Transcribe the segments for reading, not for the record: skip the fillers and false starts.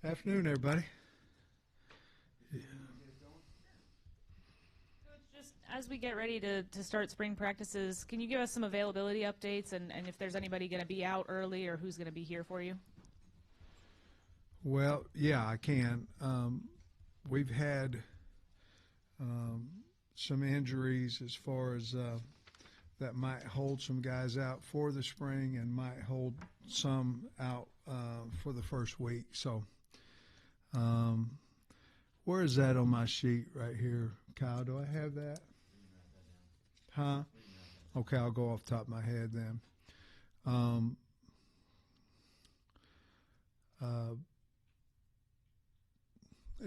Afternoon, everybody. Yeah. Coach, just as we get ready to start spring practices, can you give us some availability updates and if there's anybody going to be out early or who's going to be here for you? Well, yeah, I can. We've had some injuries as far as that might hold some guys out for the spring and might hold some out for the first week. So where is that on my sheet right here, Kyle? Do I have that? Huh? Okay, I'll go off the top of my head then.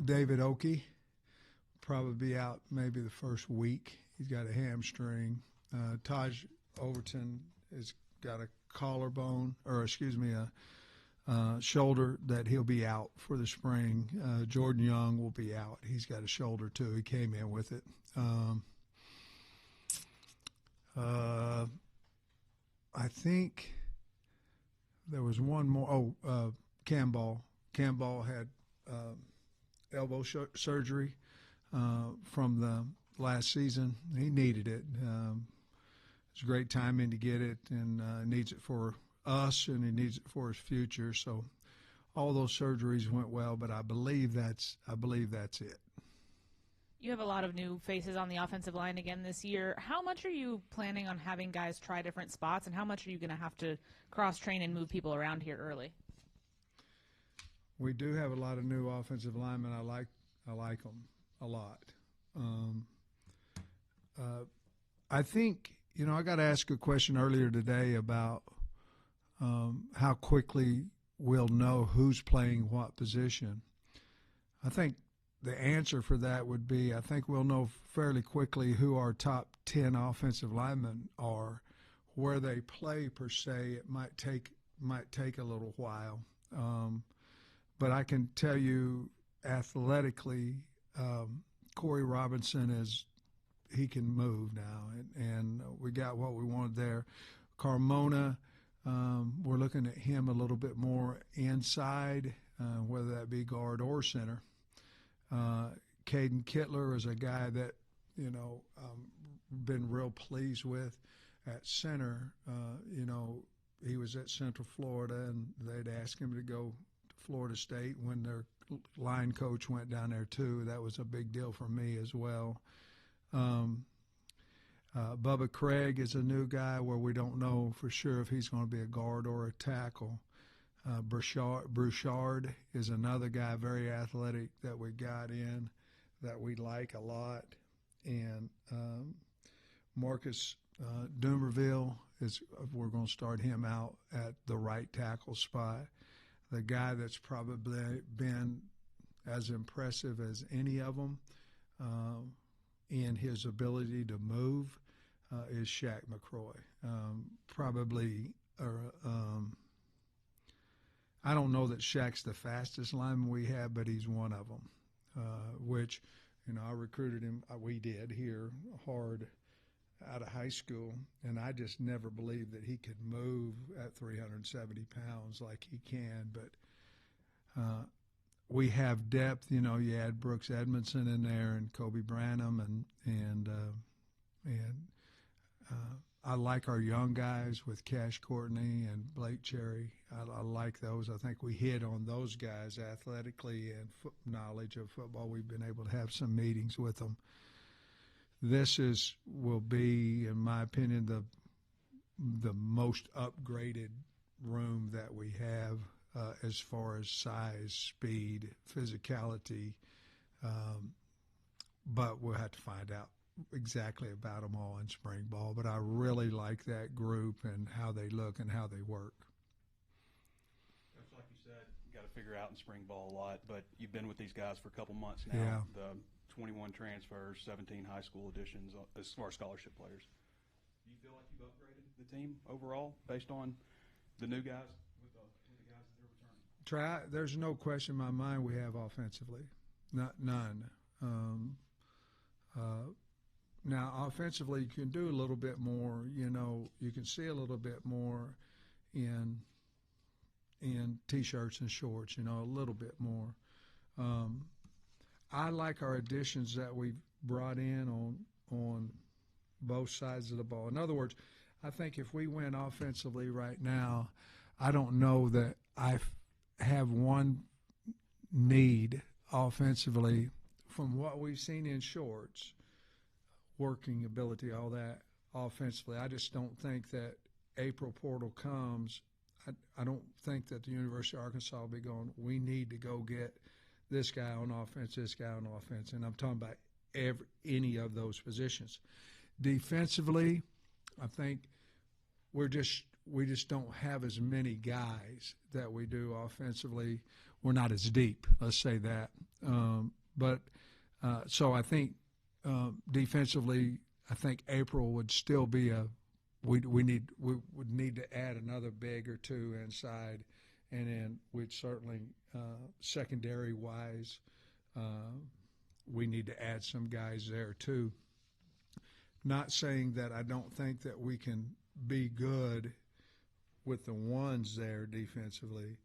David Oakey probably be out maybe the first week. He's got a hamstring. Taj Overton has got a collarbone, or excuse me, a shoulder that he'll be out for the spring. Jordan Young will be out. He's got a shoulder too. He came in with it. I think there was one more. Camball. Camball had elbow surgery from the last season. He needed it. It's a great timing to get it, and needs it for us, and he needs it for his future. So all those surgeries went well, but I believe that's it. You have a lot of new faces on the offensive line again this year. How much are you planning on having guys try different spots, and how much are you going to have to cross-train and move people around here early? We do have a lot of new offensive linemen. I like them a lot. I think, I got to ask a question earlier today about how quickly we'll know who's playing what position. I think the answer for that would be, I think we'll know fairly quickly who our top 10 offensive linemen are. Where they play per se, it might take a little while. But I can tell you athletically, Corey Robinson he can move now, and we got what we wanted there. Carmona, we're looking at him a little bit more inside, whether that be guard or center. Caden Kittler is a guy that, been real pleased with at center. He was at Central Florida, and they'd asked him to go to Florida State when their line coach went down there too. That was a big deal for me as well. Bubba Craig is a new guy where we don't know for sure if he's going to be a guard or a tackle. Brouchard is another guy, very athletic, that we got in that we like a lot. And Marcus Dumerville, we're going to start him out at the right tackle spot. The guy that's probably been as impressive as any of them in his ability to move is Shaq McCroy. I don't know that Shaq's the fastest lineman we have, but he's one of them, which, I recruited him, we did here hard out of high school, and I just never believed that he could move at 370 pounds like he can. But we have depth. You add Brooks Edmondson in there and Kobe Branham, and I like our young guys with Cash Courtney and Blake Cherry. I like those. I think we hit on those guys athletically and knowledge of football. We've been able to have some meetings with them. This will be, in my opinion, the most upgraded room that we have as far as size, speed, physicality. But we'll have to find out exactly about them all in spring ball. But I really like that group and how they look and how they work. It's like you said, you got to figure out in spring ball a lot, but you've been with these guys for a couple months now. Yeah. The 21 transfers, 17 high school additions as far as scholarship players. Do you feel like you've upgraded the team overall based on the new guys with the guys that are returning? There's no question in my mind we have offensively. None. Now, offensively, you can do a little bit more. You can see a little bit more in in T-shirts and shorts, a little bit more. I like our additions that we've brought in on both sides of the ball. In other words, I think if we win offensively right now, I don't know that I have one need offensively from what we've seen in shorts, working ability, all that offensively. I just don't think that April portal comes. I don't think that the University of Arkansas will be going, we need to go get this guy on offense, this guy on offense. And I'm talking about any of those positions. Defensively, I think we just don't have as many guys that we do offensively. We're not as deep, let's say that. So I think defensively, I think April would still be we would need to add another big or two inside, and then we'd certainly secondary wise we need to add some guys there too. Not saying that I don't think that we can be good with the ones there defensively.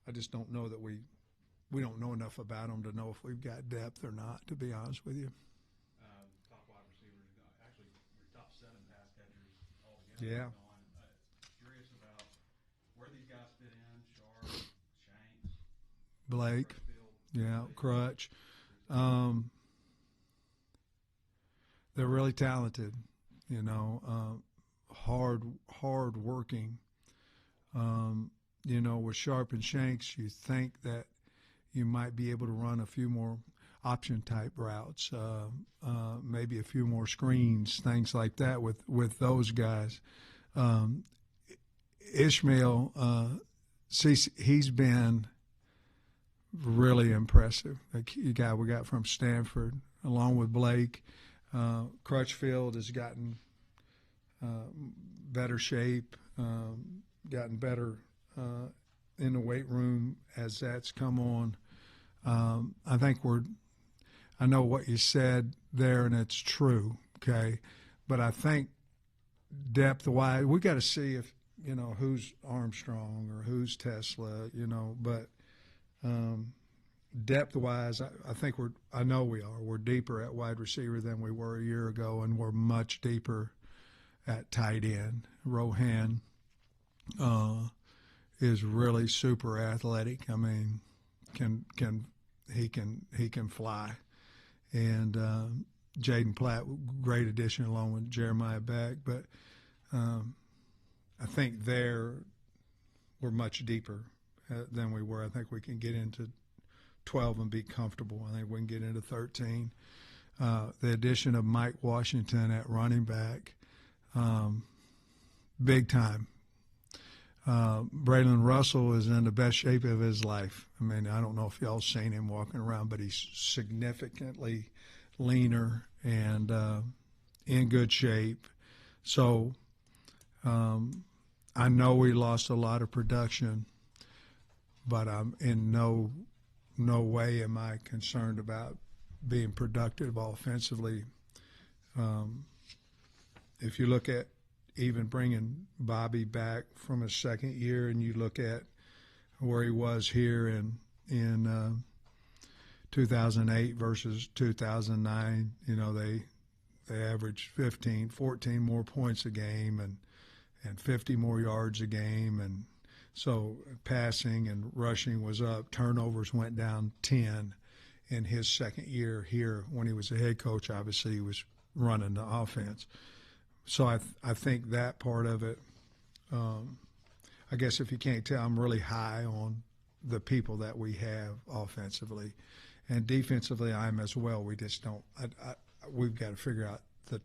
I just don't know that we don't know enough about them to know if we've got depth or not, to be honest with you. Top wide receivers, actually your top 7 pass catchers altogether. Yeah. Curious about where these guys fit in, Sharp, Shanks, Blake, Crutch. They're really talented, hard working. With Sharp and Shanks, you think that you might be able to run a few more option type routes, maybe a few more screens, things like that with those guys. Ishmael, he's been really impressive. The guy we got from Stanford, along with Blake. Crutchfield has gotten better shape, gotten better in the weight room as that's come on. I think I know what you said there, and it's true, okay? But I think depth-wise, we got to see if, who's Armstrong or who's Tesla, but depth-wise, I think I know we are. We're deeper at wide receiver than we were a year ago, and we're much deeper at tight end. Rohan is really super athletic. I mean, he can fly, and Jaden Platt, great addition along with Jeremiah Beck. But I think we're much deeper than we were. I think we can get into 12 and be comfortable. I think we can get into 13. The addition of Mike Washington at running back, big time. Braylon Russell is in the best shape of his life. I mean, I don't know if y'all seen him walking around, but he's significantly leaner and in good shape. So I know we lost a lot of production, but I'm in no way am I concerned about being productive offensively. If you look at even bringing Bobby back from his second year, and you look at where he was here in 2008 versus 2009, they averaged 14 more points a game and 50 more yards a game, and so passing and rushing was up. Turnovers went down 10 in his second year here. When he was a head coach, obviously he was running the offense. So I think that part of it, I guess if you can't tell, I'm really high on the people that we have offensively. And defensively, I'm as well. We just don't we've got to figure out the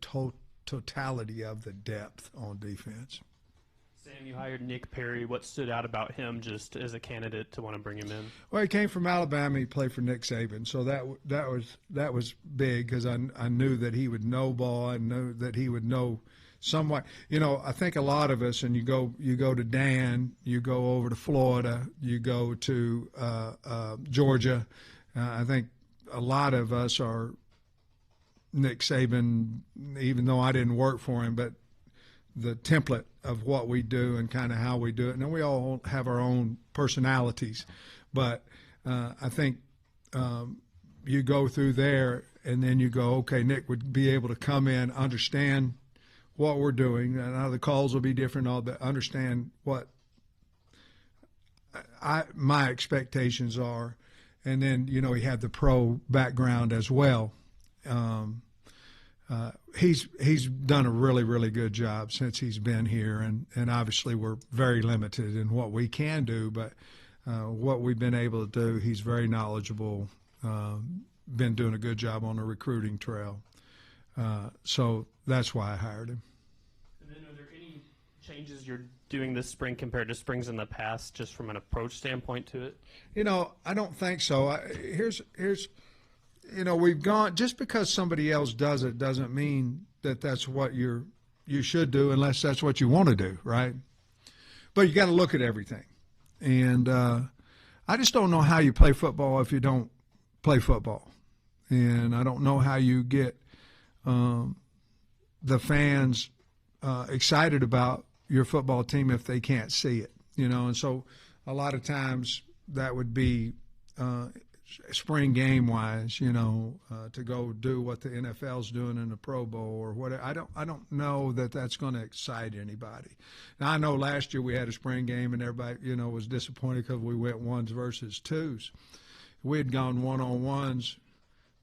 totality of the depth on defense. Sam, you hired Nick Perry. What stood out about him just as a candidate to want to bring him in? Well, he came from Alabama. He played for Nick Saban, so that was big because I knew that he would know ball. I knew that he would know somewhat. I think a lot of us, and you go to Dan, you go over to Florida, you go to Georgia. I think a lot of us are Nick Saban, even though I didn't work for him, but the template of what we do and kind of how we do it. And then we all have our own personalities. But I think you go through there, and then you go, okay, Nick would be able to come in, understand what we're doing, and how the calls will be different, all that, understand what my expectations are. And then, you know, he had the pro background as well. He's done a really, really good job since he's been here, and obviously we're very limited in what we can do, but what we've been able to do, he's very knowledgeable, been doing a good job on the recruiting trail. So that's why I hired him. And then are there any changes you're doing this spring compared to springs in the past, just from an approach standpoint to it? You know, I don't think so. Here's you know, we've gone, just because somebody else does it doesn't mean that that's what you should do, unless that's what you want to do, right? But you got to look at everything. And I just don't know how you play football if you don't play football. And I don't know how you get the fans excited about your football team if they can't see it, you know. And so a lot of times that would be spring game wise, you know, to go do what the NFL's doing in the Pro Bowl or whatever. I don't know that that's going to excite anybody. Now, I know last year we had a spring game and everybody, you know, was disappointed because we went ones versus twos. We had gone one-on-ones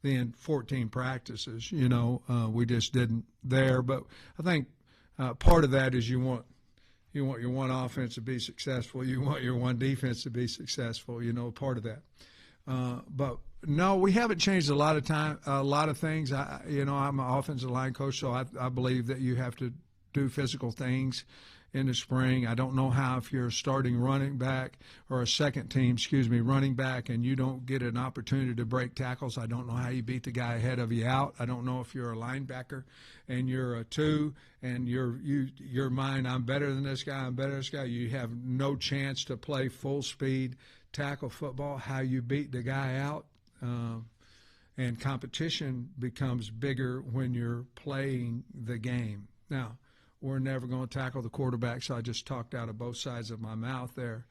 then 14 practices, you know, we just didn't there. But I think part of that is you want your one offense to be successful. You want your one defense to be successful, you know, part of that. But no, we haven't changed a lot of things. I'm an offensive line coach, so I believe that you have to do physical things in the spring. I don't know how, if you're a starting running back or a second team, running back, and you don't get an opportunity to break tackles, I don't know how you beat the guy ahead of you out. I don't know if you're a linebacker and you're a two and your mind, I'm better than this guy, I'm better than this guy. You have no chance to play full speed tackle football, how you beat the guy out. And competition becomes bigger when you're playing the game. Now, we're never going to tackle the quarterback, so I just talked out of both sides of my mouth there.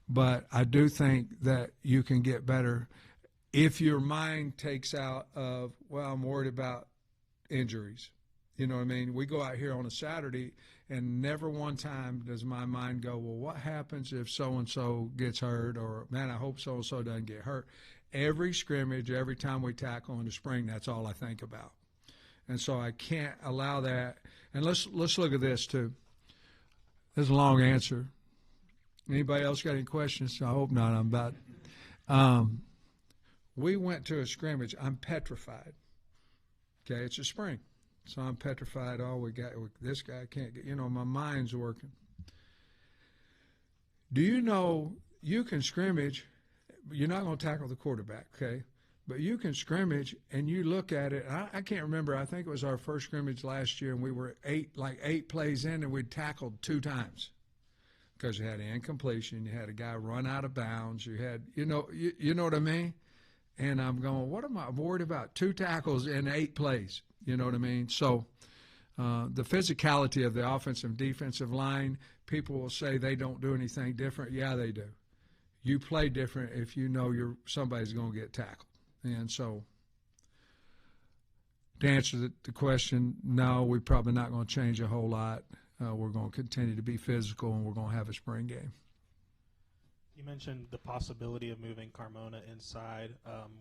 But I do think that you can get better if your mind takes out of, well, I'm worried about injuries. You know what I mean? We go out here on a Saturday, and never one time does my mind go, well, what happens if so-and-so gets hurt, or, man, I hope so-and-so doesn't get hurt. Every scrimmage, every time we tackle in the spring, that's all I think about. And so I can't allow that. And let's look at this, too. There's a long answer. Anybody else got any questions? I hope not. I'm about we went to a scrimmage. I'm petrified. Okay, it's a spring. So I'm petrified. Oh, this guy can't get, my mind's working. Do you know you can scrimmage? You're not going to tackle the quarterback, okay? But you can scrimmage, and you look at it. I can't remember. I think it was our first scrimmage last year, and we were eight plays in, and we tackled 2 times because you had an incompletion. You had a guy run out of bounds. You had, you know what I mean? And I'm going, what am I worried about? 2 tackles in 8 plays. You know what I mean? So the physicality of the offensive and defensive line, people will say they don't do anything different. Yeah, they do. You play different if you know somebody's going to get tackled. And so to answer the question, no, we're probably not going to change a whole lot. We're going to continue to be physical, and we're going to have a spring game. You mentioned the possibility of moving Carmona inside.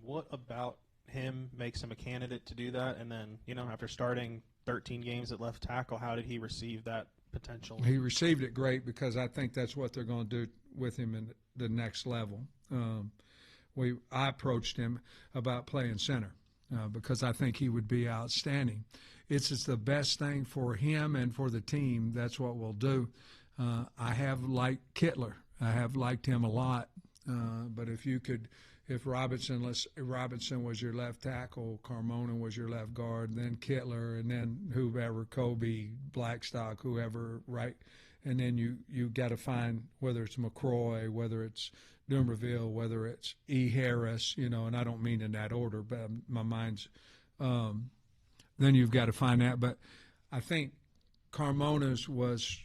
What about him makes him a candidate to do that? And then, after starting 13 games at left tackle, how did he receive that potential? He received it great, because I think that's what they're going to do with him in the next level. I approached him about playing center because I think he would be outstanding. It's the best thing for him and for the team. That's what we'll do. I have liked Kittler. I have liked him a lot. But if Robinson was your left tackle, Carmona was your left guard, then Kittler, and then whoever, Kobe, Blackstock, whoever, right? And then you got to find whether it's McCroy, whether it's Dumerville, whether it's E. Harris, and I don't mean in that order, but my mind's then you've got to find that. But I think Carmona's was,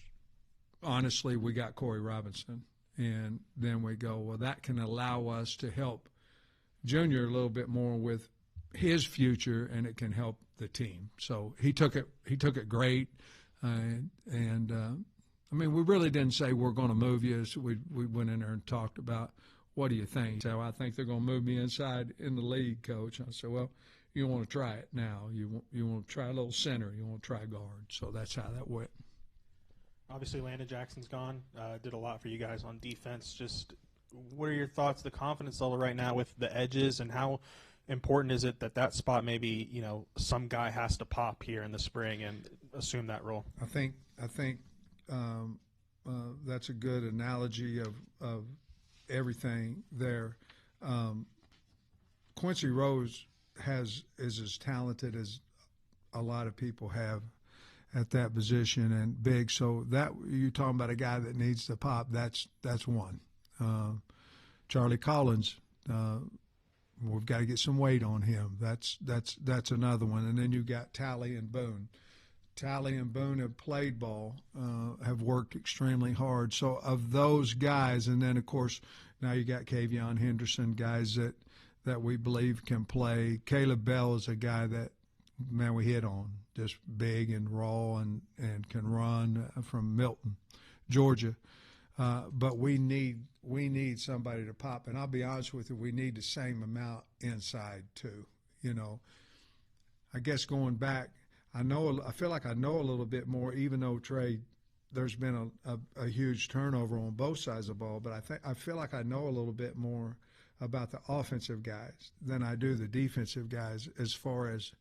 honestly, we got Corey Robinson. And then we go, well, that can allow us to help Junior a little bit more with his future, and it can help the team. So he took it great, and I mean, we really didn't say we're going to move you. So we went in there and talked about, what do you think? So I think they're going to move me inside in the league, Coach. I said, well, you want to try it now. You want to try a little center. You want to try guard. So that's how that went. Obviously, Landon Jackson's gone. Did a lot for you guys on defense. Just what are your thoughts, the confidence level right now with the edges, and how important is it that spot maybe, some guy has to pop here in the spring and assume that role? I think that's a good analogy of everything there. Quincy Rose is as talented as a lot of people have at that position, and big. So that you're talking about a guy that needs to pop. That's one. Charlie Collins, we've got to get some weight on him. That's another one. And then you got Talley and Boone. Talley and Boone have played ball, have worked extremely hard. So of those guys, and then of course now you got Kavion Henderson, guys that we believe can play. Caleb Bell is a guy that, man, we hit on, just big and raw and can run, from Milton, Georgia. But we need somebody to pop. And I'll be honest with you, we need the same amount inside too. I guess going back, I feel like I know a little bit more, even though, Trey, there's been a huge turnover on both sides of the ball. But I feel like I know a little bit more about the offensive guys than I do the defensive guys as far as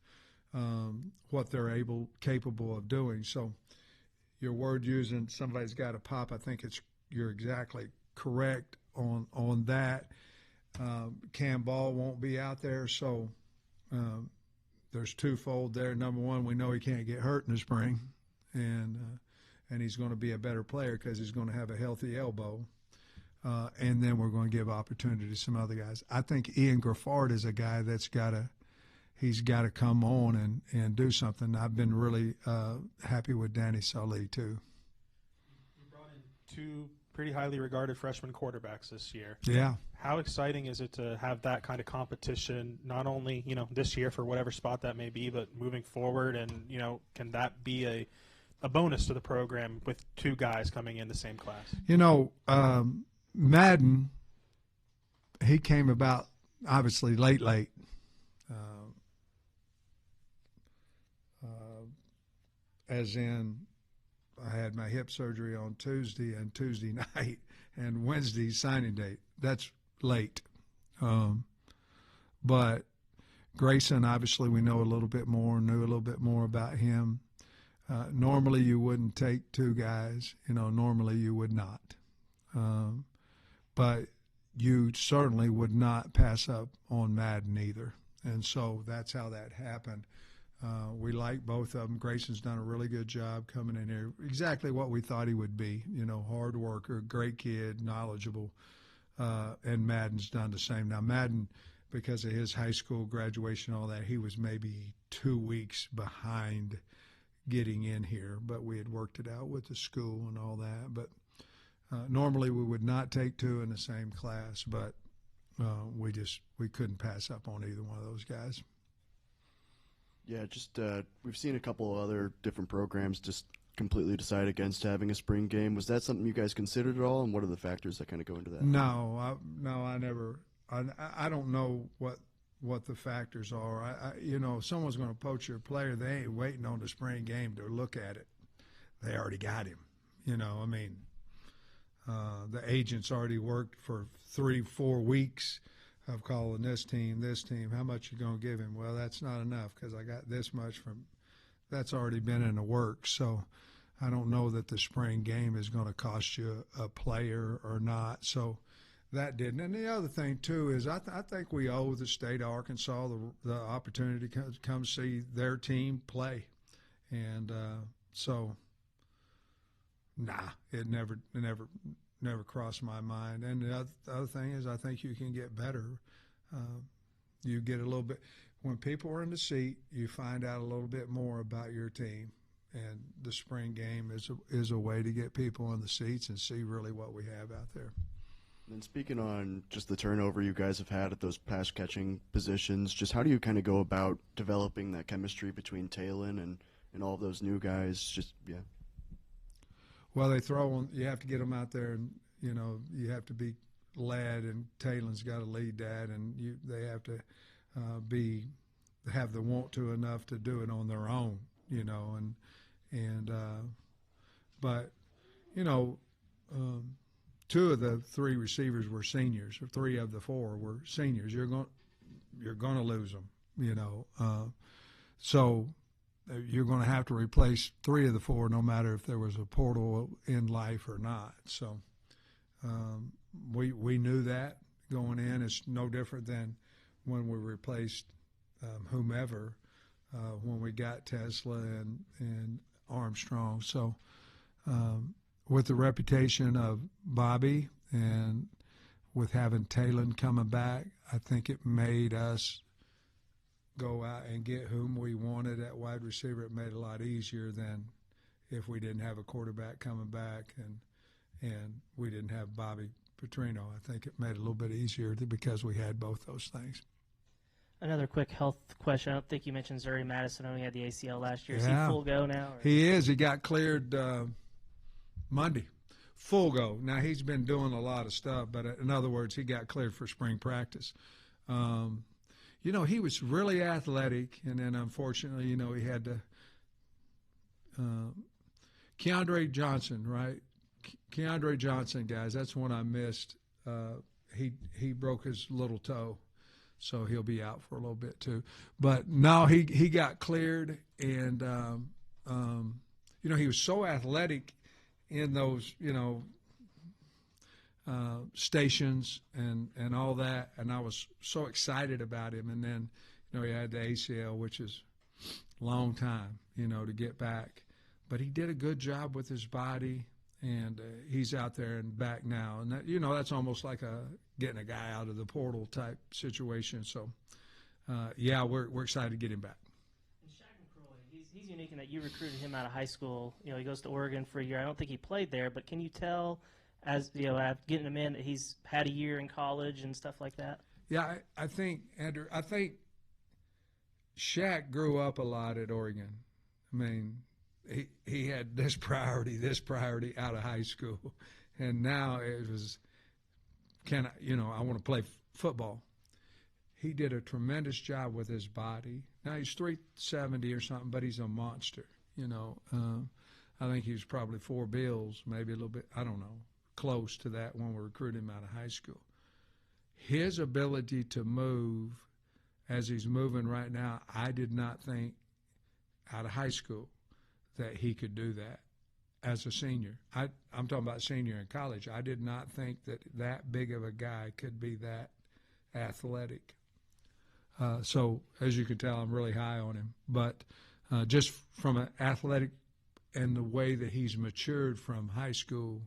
what they're capable of doing. So your word using somebody's got to pop, I think you're exactly correct on that. Cam Ball won't be out there, so there's twofold there. Number one, we know he can't get hurt in the spring, and he's going to be a better player because he's going to have a healthy elbow. And then we're going to give opportunity to some other guys. I think Ian Graffard is a guy that's he's got to come on and do something. I've been really happy with Danny Sully too. You brought in two pretty highly regarded freshman quarterbacks this year. Yeah. How exciting is it to have that kind of competition, not only, this year for whatever spot that may be, but moving forward? And, can that be a bonus to the program with two guys coming in the same class? Madden, he came about obviously late. As in, I had my hip surgery on Tuesday night, and Wednesday signing date. That's late. But Grayson, obviously, we knew a little bit more about him. Normally, you wouldn't take two guys. Normally you would not. But you certainly would not pass up on Madden either. And so that's how that happened. We like both of them. Grayson's done a really good job coming in here. Exactly what we thought he would be. Hard worker, great kid, knowledgeable. And Madden's done the same. Now, Madden, because of his high school graduation and all that, he was maybe 2 weeks behind getting in here. But we had worked it out with the school and all that. But normally we would not take two in the same class. But we couldn't pass up on either one of those guys. Yeah, just we've seen a couple of other different programs just completely decide against having a spring game. Was that something you guys considered at all, and what are the factors that kind of go into that? No, I never. I don't know what the factors are. If someone's going to poach your player, they ain't waiting on the spring game to look at it. They already got him. The agent's already worked for 3-4 weeks of calling this team, how much you going to give him? Well, that's not enough because I got this much from – that's already been in the works. So I don't know that the spring game is going to cost you a player or not. So that didn't. And the other thing, too, is I think we owe the state of Arkansas the opportunity to come see their team play. And so, it never crossed my mind. And the other thing is I think you can get better. You get a little bit – when people are in the seat, you find out a little bit more about your team. And the spring game is a way to get people in the seats and see really what we have out there. And speaking on just the turnover you guys have had at those pass catching positions, just how do you kind of go about developing that chemistry between Talon and all of those new guys? Just, yeah. Well, they throw them. You have to get them out there, and you have to be led, and Talon's got to lead that, and they have to have the want to enough to do it on their own, but two of the three receivers were seniors, or three of the four were seniors. You're going to lose them, so you're going to have to replace three of the four, no matter if there was a portal in life or not. So we knew that going in. It's no different than when we replaced whomever when we got Tesla and Armstrong. So with the reputation of Bobby and with having Talon coming back, I think it made us go out and get whom we wanted at wide receiver. It made it a lot easier than if we didn't have a quarterback coming back and we didn't have Bobby Petrino. I think it made it a little bit easier because we had both those things. Another quick health question. I don't think you mentioned Zuri Madison. I know he had the ACL last year. Is Yeah. he full go now? Or? He is. He got cleared Monday. Full go. Now, he's been doing a lot of stuff, but in other words, he got cleared for spring practice. He was really athletic, and then unfortunately, he had to Keandre Johnson, right? Keandre Johnson, guys, that's one I missed. He broke his little toe, so he'll be out for a little bit too. But no, he got cleared, and he was so athletic in those stations and all that, and I was so excited about him. And then he had the ACL, which is a long time to get back, but he did a good job with his body, and he's out there and back now. And that, that's almost like getting a guy out of the portal type situation. So we're excited to get him back. He's unique in that you recruited him out of high school. He goes to Oregon for a year. I don't think he played there, but can you tell, as getting him in, that he's had a year in college and stuff like that? Yeah, I think, Andrew, Shaq grew up a lot at Oregon. I mean, he had this priority out of high school, and now it was, I want to play football. He did a tremendous job with his body. Now he's 370 or something, but he's a monster. I think he was probably 4 bills, maybe a little bit, I don't know, close to that when we recruited him out of high school. His ability to move as he's moving right now, I did not think out of high school that he could do that as a senior. I'm talking about senior in college. I did not think that big of a guy could be that athletic. So as you can tell, I'm really high on him. But just from an athletic and the way that he's matured from high school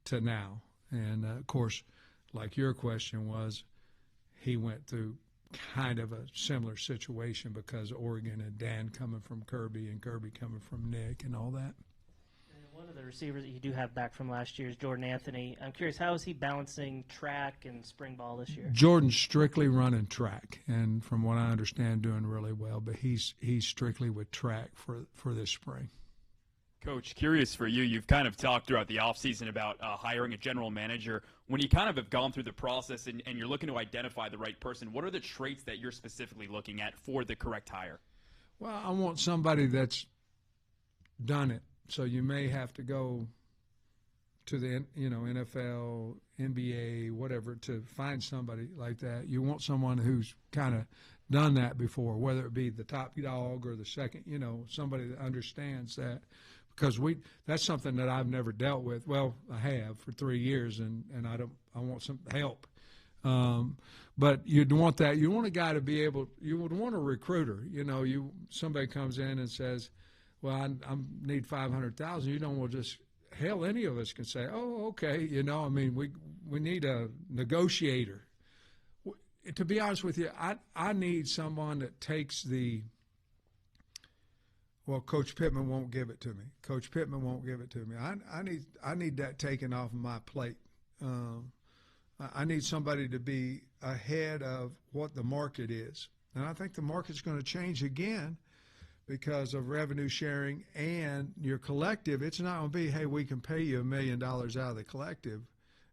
to now. And, of course, like your question was, he went through kind of a similar situation because Oregon and Dan coming from Kirby and Kirby coming from Nick and all that. One of the receivers that you do have back from last year is Jordan Anthony. I'm curious, how is he balancing track and spring ball this year? Jordan's strictly running track, and from what I understand, doing really well. But he's strictly with track for this spring. Coach, curious for you. You've kind of talked throughout the offseason about hiring a general manager. When you kind of have gone through the process and you're looking to identify the right person, what are the traits that you're specifically looking at for the correct hire? Well, I want somebody that's done it. So you may have to go to the NFL, NBA, whatever, to find somebody like that. You want someone who's kind of done that before, whether it be the top dog or the second, somebody that understands that. Because that's something that I've never dealt with. Well, I have for 3 years, and I want some help. But you'd want that. You want a guy to be able. You would want a recruiter. Somebody comes in and says, well, I need $500,000. You don't want just hell. Any of us can say, oh, okay. We need a negotiator. To be honest with you, I need someone that takes the. Well, Coach Pittman won't give it to me. Coach Pittman won't give it to me. I need that taken off of my plate. I need somebody to be ahead of what the market is. And I think the market's going to change again because of revenue sharing and your collective. It's not going to be, hey, we can pay you $1 million out of the collective.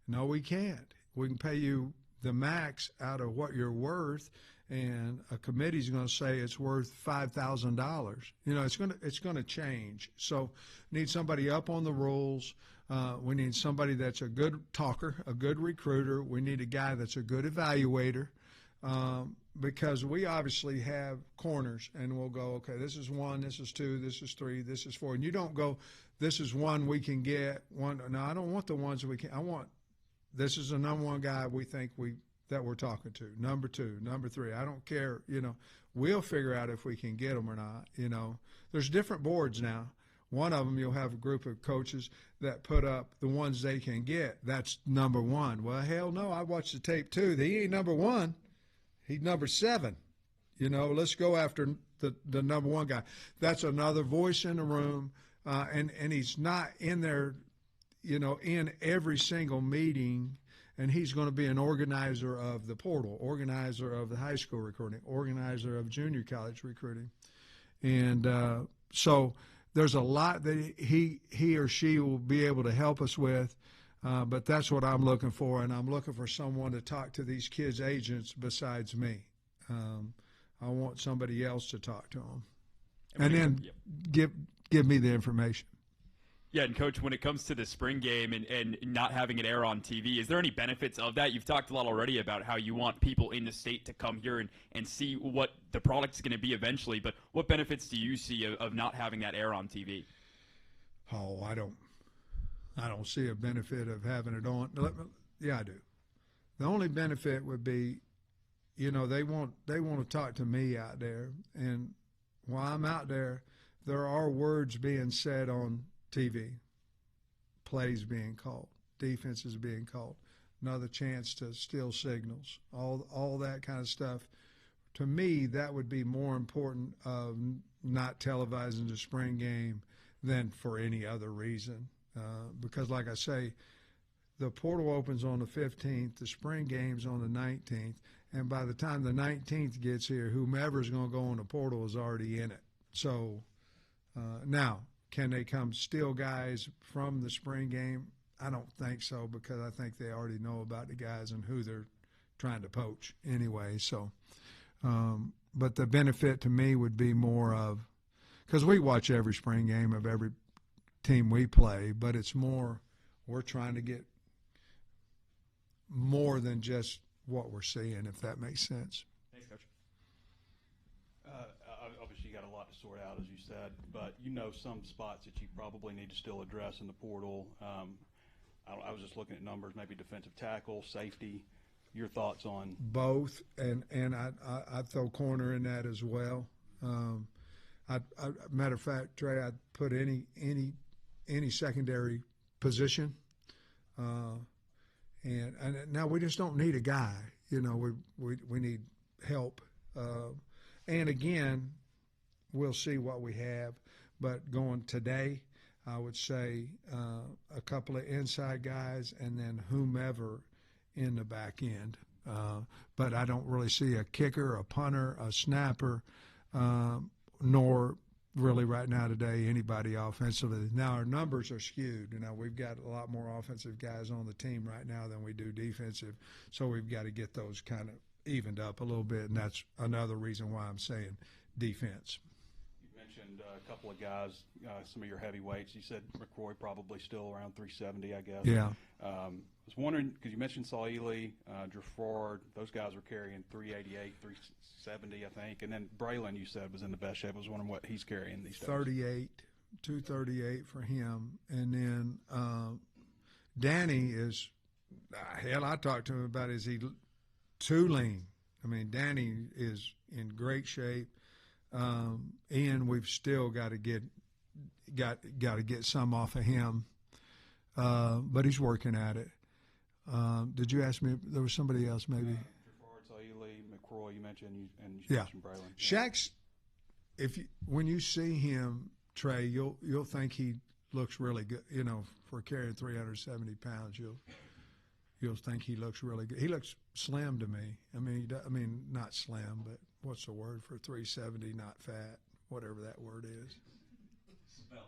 No, we can't. We can pay you the max out of what you're worth, and a committee's going to say it's worth $5,000. You know, it's going to change. So, need somebody up on the rules. We need somebody that's a good talker, a good recruiter. We need a guy that's a good evaluator, because we obviously have corners, and we'll go, okay, this is 1, this is 2, this is 3, this is 4, and you don't go, this is 1 we can get. One, no, I don't want the ones we can. I want, this is the number 1 guy we think that we're talking to. Number 2, number 3. I don't care. You know, we'll figure out if we can get them or not. You know, there's different boards now. One of them, you'll have a group of coaches that put up the ones they can get. That's number 1. Well, hell no, I watched the tape too. He ain't number 1. He's number 7. You know, let's go after the number 1 guy. That's another voice in the room, and he's not in there, you know, in every single meeting. And he's going to be an organizer of the portal, organizer of the high school recruiting, organizer of junior college recruiting. And so there's a lot that he or she will be able to help us with, but that's what I'm looking for, and I'm looking for someone to talk to these kids' agents besides me. I want somebody else to talk to them, and then give me the information. Yeah, and Coach, when it comes to the spring game and not having it air on TV, is there any benefits of that? You've talked a lot already about how you want people in the state to come here and see what the product's going to be eventually, but what benefits do you see of not having that air on TV? Oh, I don't see a benefit of having it on. Yeah, I do. The only benefit would be, you know, they want to talk to me out there, and while I'm out there, there are words being said on TV, plays being called, defenses being called, another chance to steal signals, all that kind of stuff. To me, that would be more important of not televising the spring game than for any other reason. Because, like I say, the portal opens on the 15th, the spring game's on the 19th, and by the time the 19th gets here, whomever's going to go on the portal is already in it. So now, can they come steal guys from the spring game? I don't think so, because I think they already know about the guys and who they're trying to poach anyway. So, but the benefit to me would be more of, because we watch every spring game of every team we play, but it's more, we're trying to get more than just what we're seeing, if that makes sense. Thanks, Coach. Obviously, you got a lot to sort out, as you said, but you know some spots that you probably need to still address in the portal. I was just looking at numbers, maybe defensive tackle, safety. Your thoughts on both, and I'd throw corner in that as well. Matter of fact, Trey, I'd put any secondary position. And now we just don't need a guy. You know, we need help. And again, we'll see what we have. But going today, I would say a couple of inside guys and then whomever in the back end. But I don't really see a kicker, a punter, a snapper, nor really right now today anybody offensively. Now our numbers are skewed. You know, we've got a lot more offensive guys on the team right now than we do defensive. So we've got to get those kind of evened up a little bit, and that's another reason why I'm saying defense. You mentioned a couple of guys, some of your heavyweights. You said McCroy probably still around 370, I guess. Yeah. I was wondering, because you mentioned Saul Ely, Dreford, those guys were carrying 388, 370, I think. And then Braylon, you said, was in the best shape. I was wondering what he's carrying these days. 238 for him. And then Danny is, hell, I talked to him about, is he too lean? I mean, Danny is in great shape. Ian, we've still got to get some off of him, but he's working at it. Did you ask me? There was somebody else, maybe. Dreford, Saul Ely, McCroy, you mentioned, and you mentioned Braylon. Shaq's, when you see him, Trey, you'll think he looks really good. You know, for carrying 370 pounds, you'll think he looks really good. He looks slim to me. I mean, not slim, but what's the word for 370? Not fat, whatever that word is. Svelte.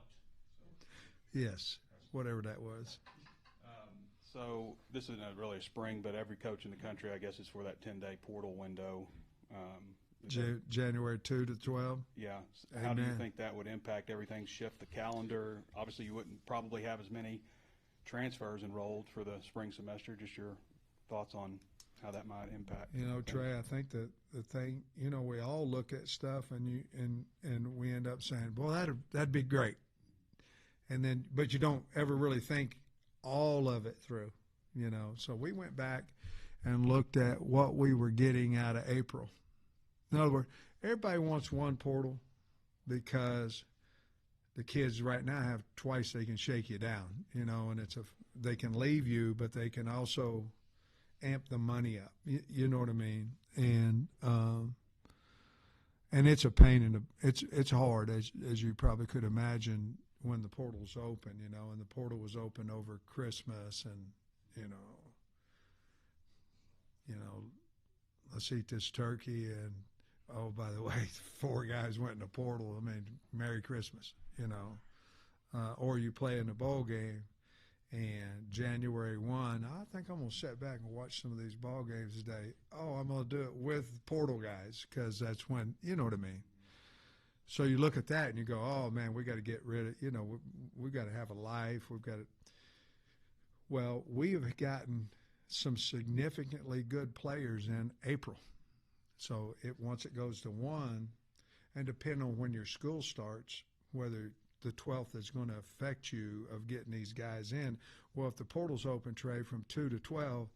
Yes, whatever that was. So this isn't really a spring, but every coach in the country, I guess, is for that 10-day portal window. January 2 to 12. Yeah. How do you Amen. think that would impact everything, shift the calendar? Obviously, you wouldn't probably have as many transfers enrolled for the spring semester. Just your thoughts on how that might impact. You know, Trey, I think that the thing, you know, we all look at stuff and we end up saying, well, that'd be great. And then, but you don't ever really think all of it through, you know. So we went back and looked at what we were getting out of April. In other words, everybody wants one portal because the kids right now have twice they can shake you down, you know, and they can leave you, but they can also amp the money up. You know what I mean? And it's a pain it's hard as you probably could imagine when the portal's open, you know, and the portal was open over Christmas and, you know, let's eat this turkey and, oh, by the way, 4 guys went in the portal. I mean, Merry Christmas, you know. Or you play in the bowl game, and January 1, I think I'm going to sit back and watch some of these ball games today. Oh, I'm going to do it with portal guys because that's when, you know what I mean. So you look at that and you go, oh, man, we got to get rid of, you know, we got to have a life. We've got to. Well, we have gotten some significantly good players in April. So once it goes to 1, and depending on when your school starts, whether the 12th is going to affect you of getting these guys in. Well, if the portal's open, Trey, from 2 to 12,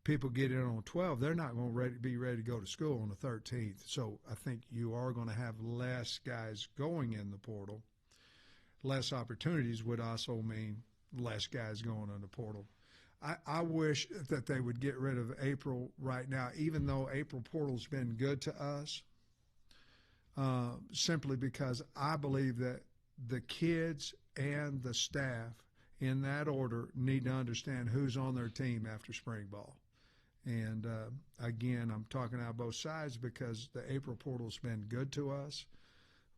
people get in on 12, they're not going to be ready to go to school on the 13th. So I think you are going to have less guys going in the portal. Less opportunities would also mean less guys going in the portal. I wish that they would get rid of April right now, even though April portal's been good to us, simply because I believe that the kids and the staff in that order need to understand who's on their team after spring ball. And, again, I'm talking out both sides because the April portal's been good to us,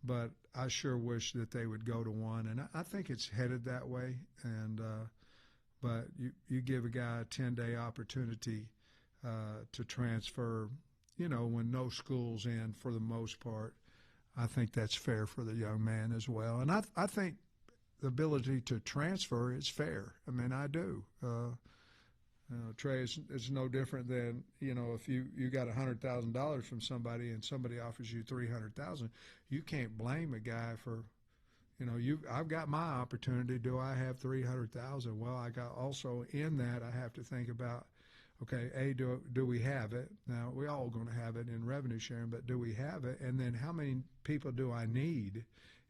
but I sure wish that they would go to 1. And I think it's headed that way. And but you give a guy a 10-day opportunity to transfer, you know, when no school's in for the most part. I think that's fair for the young man as well. And I think the ability to transfer is fair. I mean, I do. Trey, it's no different than, you know, if you got $100,000 from somebody and somebody offers you $300,000, you can't blame a guy for, you know, I've got my opportunity. Do I have $300,000? Well, I got also in that I have to think about, okay, do we have it? Now, we're all going to have it in revenue sharing, but do we have it? And then how many people do I need?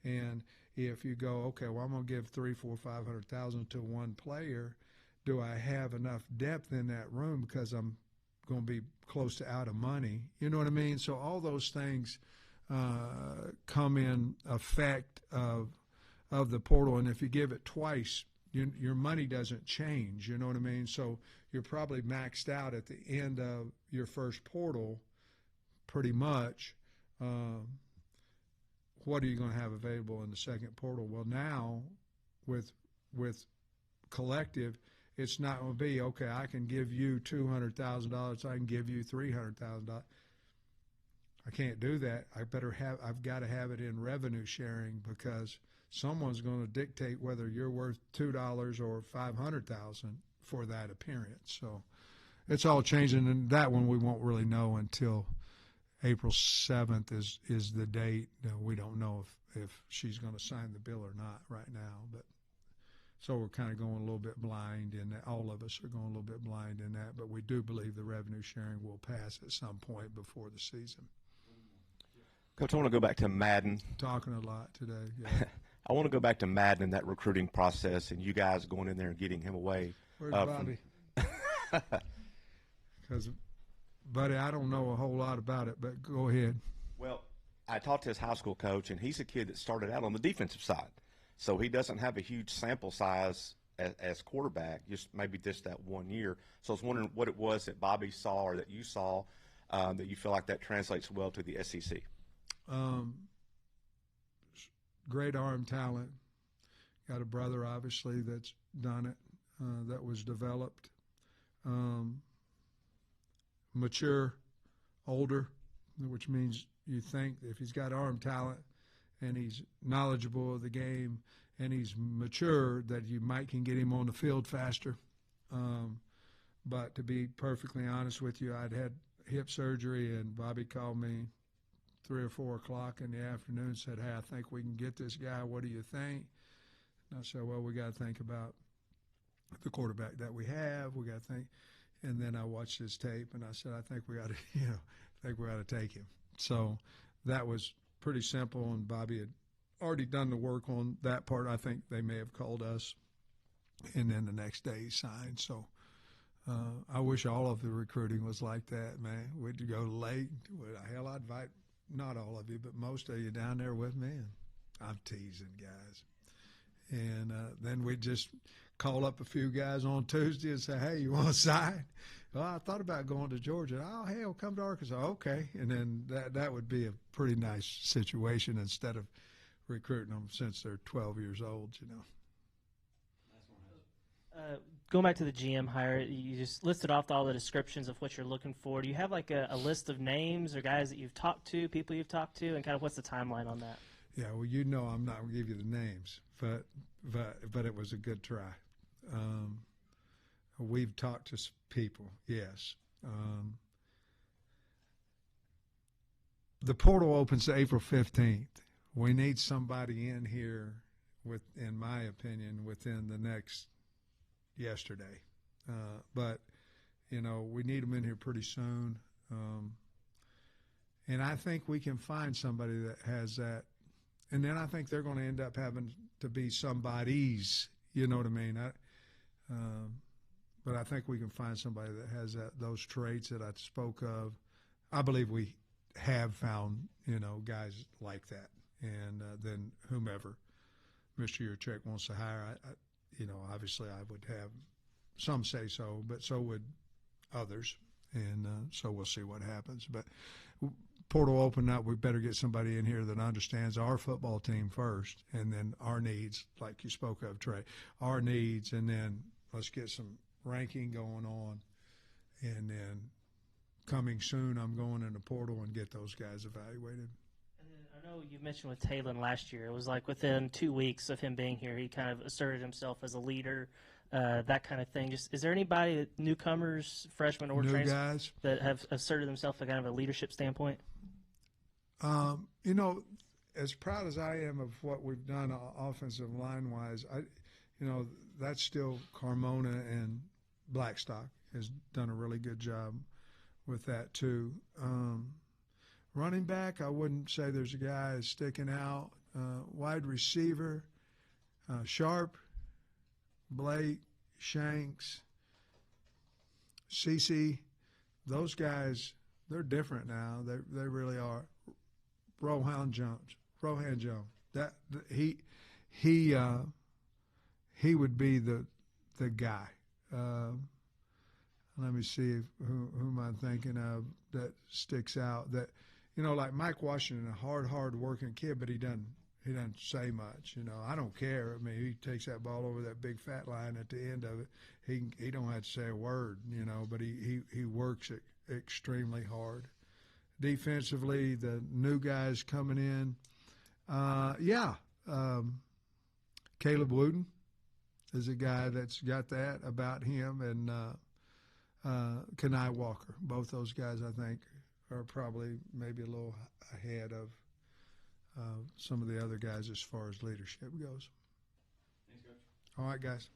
And if you go, okay, well, I'm going to give $300,000, $400,000, $500,000 to one player, do I have enough depth in that room because I'm going to be close to out of money? You know what I mean? So all those things come in effect of the portal, and if you give it twice, your money doesn't change. You know what I mean? So you're probably maxed out at the end of your first portal, pretty much. What are you going to have available in the second portal? Well, now with collective, it's not going to be, okay, I can give you $200,000, I can give you $300,000. I can't do that. I've got to have it in revenue sharing because someone's going to dictate whether you're worth $2 or $500,000 for that appearance. So it's all changing, and that one we won't really know until April 7th is the date. We don't know if she's going to sign the bill or not right now, but so we're kind of going a little bit blind in that. All of us are going a little bit blind in that, but we do believe the revenue sharing will pass at some point before the season. Coach, I want to go back to Madden. Talking a lot today. Yeah. I want to go back to Madden and that recruiting process and you guys going in there and getting him away. Where's Bobby? Because, buddy, I don't know a whole lot about it, but go ahead. Well, I talked to his high school coach, and he's a kid that started out on the defensive side. So he doesn't have a huge sample size as quarterback, just maybe just that 1 year. So I was wondering what it was that Bobby saw or that you saw that you feel like that translates well to the SEC. Great arm talent. Got a brother, obviously, that's done it, that was developed. Mature, older, which means you think if he's got arm talent and he's knowledgeable of the game and he's mature, that you might can get him on the field faster. But to be perfectly honest with you, I'd had hip surgery, and Bobby called me 3 or 4 o'clock in the afternoon and said, hey, I think we can get this guy. What do you think? And I said, well, we got to think about the quarterback that we have. We got to think. And then I watched his tape, and I said, I think we got to, take him. So that was pretty simple, and Bobby had already done the work on that part. I think they may have called us, and then the next day he signed. So I wish all of the recruiting was like that, man. We'd go late. Hell, I'd invite not all of you, but most of you down there with me, and I'm teasing, guys. And then we'd just call up a few guys on Tuesday and say, hey, you want to sign? Well, I thought about going to Georgia. Oh, hell, come to Arkansas. Okay. And then that would be a pretty nice situation instead of recruiting them since they're 12 years old, Going back to the GM hire, you just listed off all the descriptions of what you're looking for. Do you have like a list of names or guys that you've talked to, people you've talked to, and kind of what's the timeline on that? Yeah, well, I'm not going to give you the names, but it was a good try. We've talked to people, yes. The portal opens April 15th. We need somebody in here, in my opinion, within the next yesterday. But, we need them in here pretty soon. And I think we can find somebody that has that. And then I think they're going to end up having to be somebody's, you know what I mean? But I think we can find somebody that has those traits that I spoke of. I believe we have found, guys like that. And then whomever Mr. Yurchek wants to hire, obviously I would have some say so, but so would others. And so we'll see what happens. But portal open up, we better get somebody in here that understands our football team first, and then our needs, like you spoke of, Trey, our needs, and then let's get some ranking going on. And then coming soon, I'm going in the portal and get those guys evaluated. And then I know you mentioned with Talon last year, it was like within 2 weeks of him being here, he kind of asserted himself as a leader, that kind of thing. Just, is there anybody, newcomers, freshmen, or new guys that have asserted themselves from kind of a leadership standpoint? As proud as I am of what we've done offensive line-wise, that's still Carmona and Blackstock has done a really good job with that too. Running back, I wouldn't say there's a guy sticking out. Wide receiver, Sharp, Blake, Shanks, CC, those guys, they're different now. They really are. Rohan Jones, that he would be the guy. Let me see who am I thinking of that sticks out. That like Mike Washington, a hard working kid, but he doesn't say much. I don't care. I mean, he takes that ball over that big fat line at the end of it. He don't have to say a word. But he works it extremely hard. Defensively, the new guys coming in, Caleb Wooden is a guy that's got that about him, and Kenai Walker. Both those guys, I think, are probably maybe a little ahead of some of the other guys as far as leadership goes. Thanks, Coach. All right, guys.